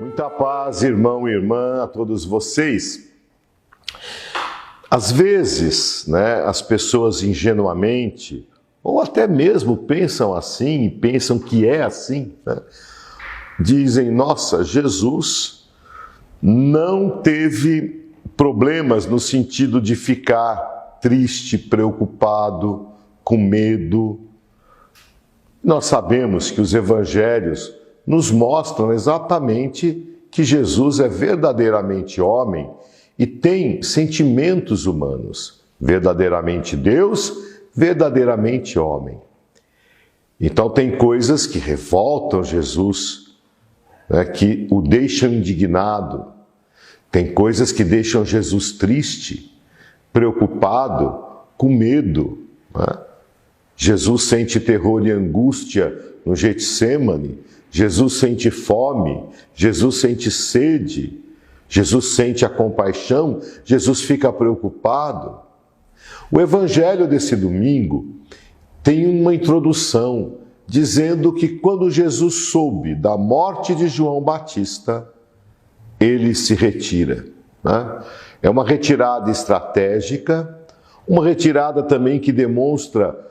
Muita paz, irmão e irmã, a todos vocês. Às vezes, as pessoas ingenuamente, ou até mesmo pensam assim, e pensam que é assim, dizem, nossa, Jesus não teve problemas no sentido de ficar triste, preocupado, com medo. Nós sabemos que os evangelhos nos mostram exatamente que Jesus é verdadeiramente homem e tem sentimentos humanos, verdadeiramente Deus, verdadeiramente homem. Então tem coisas que revoltam Jesus, que o deixam indignado, tem coisas que deixam Jesus triste, preocupado, com medo. Jesus sente terror e angústia no Getsêmani, Jesus sente fome, Jesus sente sede, Jesus sente a compaixão, Jesus fica preocupado. O evangelho desse domingo tem uma introdução dizendo que quando Jesus soube da morte de João Batista, ele se retira. É uma retirada estratégica, uma retirada também que demonstra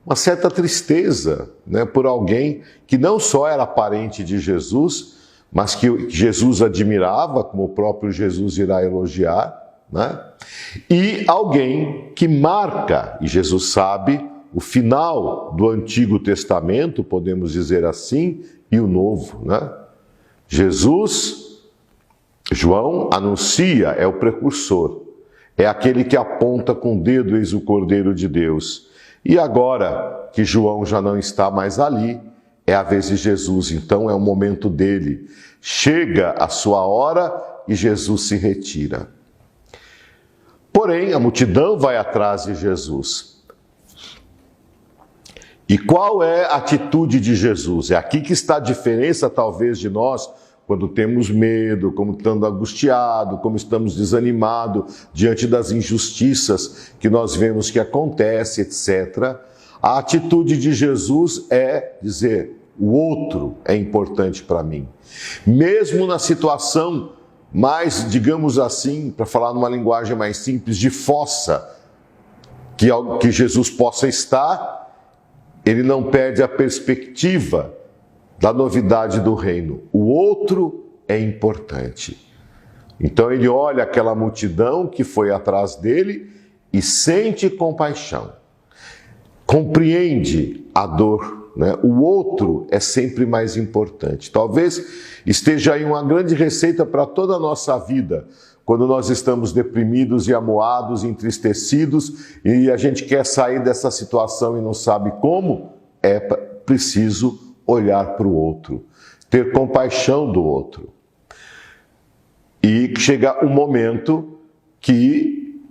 uma certa tristeza, por alguém que não só era parente de Jesus, mas que Jesus admirava, como o próprio Jesus irá elogiar, e alguém que marca, e Jesus sabe, o final do Antigo Testamento, podemos dizer assim, e o Novo. Jesus, João anuncia, é o precursor, é aquele que aponta com o dedo, eis o Cordeiro de Deus. E agora que João já não está mais ali, é a vez de Jesus, então é o momento dele. Chega a sua hora e Jesus se retira. Porém, a multidão vai atrás de Jesus. E qual é a atitude de Jesus? É aqui que está a diferença, talvez, de nós, quando temos medo, como estamos angustiados, como estamos desanimados diante das injustiças que nós vemos que acontece, etc. A atitude de Jesus é dizer, o outro é importante para mim. Mesmo na situação mais, digamos assim, para falar numa linguagem mais simples, de fossa, que Jesus possa estar, ele não perde a perspectiva da novidade do reino. O outro é importante. Então ele olha aquela multidão que foi atrás dele e sente compaixão. Compreende a dor. O outro é sempre mais importante. Talvez esteja aí uma grande receita para toda a nossa vida. Quando nós estamos deprimidos e amuados, entristecidos, e a gente quer sair dessa situação e não sabe como, é preciso olhar para o outro, ter compaixão do outro. E chega um momento que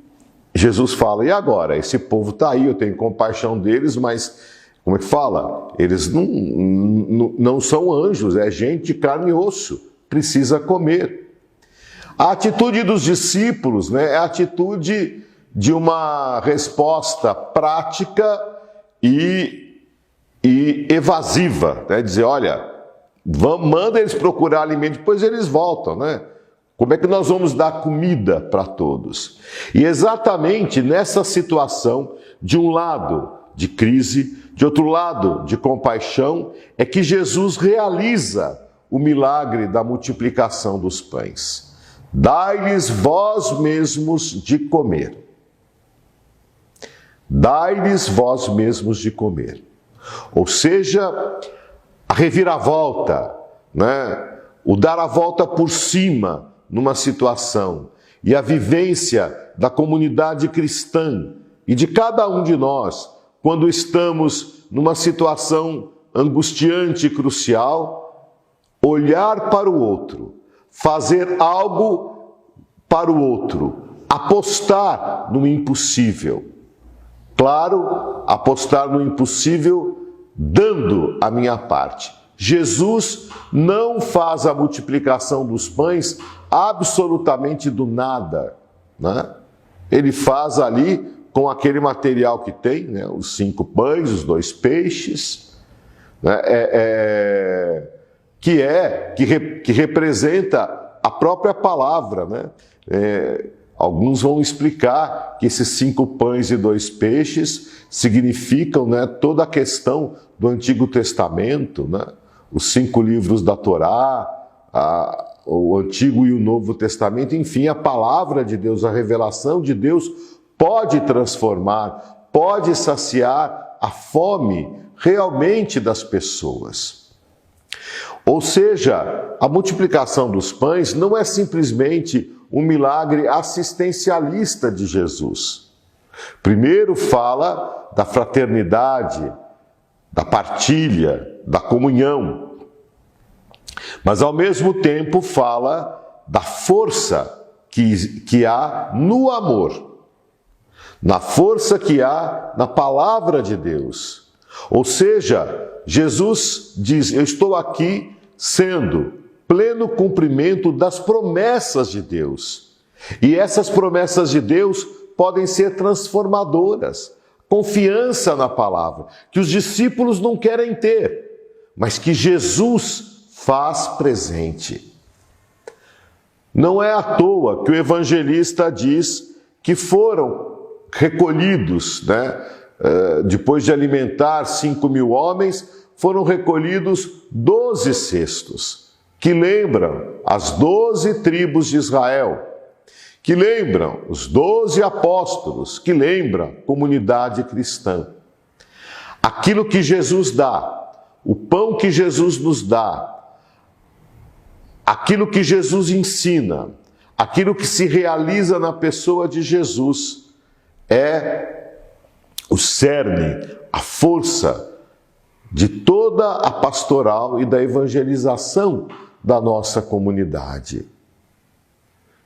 Jesus fala, e agora? Esse povo está aí, eu tenho compaixão deles, mas, como é que fala? Eles não são anjos, é gente de carne e osso, precisa comer. A atitude dos discípulos, é a atitude de uma resposta prática e evasiva, dizer, olha, manda eles procurar alimento, depois eles voltam, Como é que nós vamos dar comida para todos? E exatamente nessa situação, de um lado de crise, de outro lado de compaixão, é que Jesus realiza o milagre da multiplicação dos pães. Dai-lhes vós mesmos de comer. Dai-lhes vós mesmos de comer. Ou seja, a reviravolta, o dar a volta por cima numa situação e a vivência da comunidade cristã e de cada um de nós, quando estamos numa situação angustiante e crucial, olhar para o outro, fazer algo para o outro, apostar no impossível. Claro, apostar no impossível dando a minha parte. Jesus não faz a multiplicação dos pães absolutamente do nada. Ele faz ali com aquele material que tem, os 5 pães, os 2 peixes, que representa a própria palavra, né? Alguns vão explicar que esses 5 pães e 2 peixes significam, né, toda a questão do Antigo Testamento, né? Os 5 livros da Torá, o Antigo e o Novo Testamento, enfim, a palavra de Deus, a revelação de Deus pode transformar, pode saciar a fome realmente das pessoas. Ou seja, a multiplicação dos pães não é simplesmente um milagre assistencialista de Jesus. Primeiro fala da fraternidade, da partilha, da comunhão. Mas ao mesmo tempo fala da força que há no amor, na força que há na palavra de Deus. Ou seja, Jesus diz: eu estou aqui sendo pleno cumprimento das promessas de Deus. E essas promessas de Deus podem ser transformadoras. Confiança na palavra, que os discípulos não querem ter, mas que Jesus faz presente. Não é à toa que o evangelista diz que foram recolhidos, depois de alimentar 5.000 homens, foram recolhidos 12 cestos, que lembram as 12 tribos de Israel, que lembram os 12 apóstolos, que lembram a comunidade cristã. Aquilo que Jesus dá, o pão que Jesus nos dá, aquilo que Jesus ensina, aquilo que se realiza na pessoa de Jesus, é o cerne, a força de toda a pastoral e da evangelização da nossa comunidade.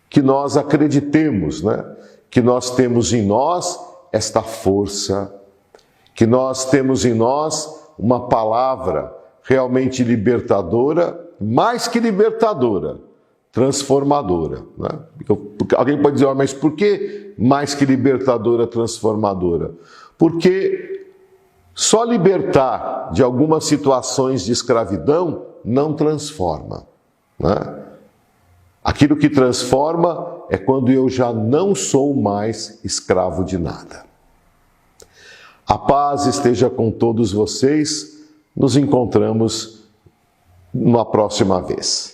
Que nós acreditemos, que nós temos em nós esta força, que nós temos em nós uma palavra realmente libertadora, mais que libertadora, transformadora. Alguém pode dizer: mas por que mais que libertadora, transformadora? Porque só libertar de algumas situações de escravidão não transforma. Aquilo que transforma é quando eu já não sou mais escravo de nada. A paz esteja com todos vocês. Nos encontramos numa próxima vez.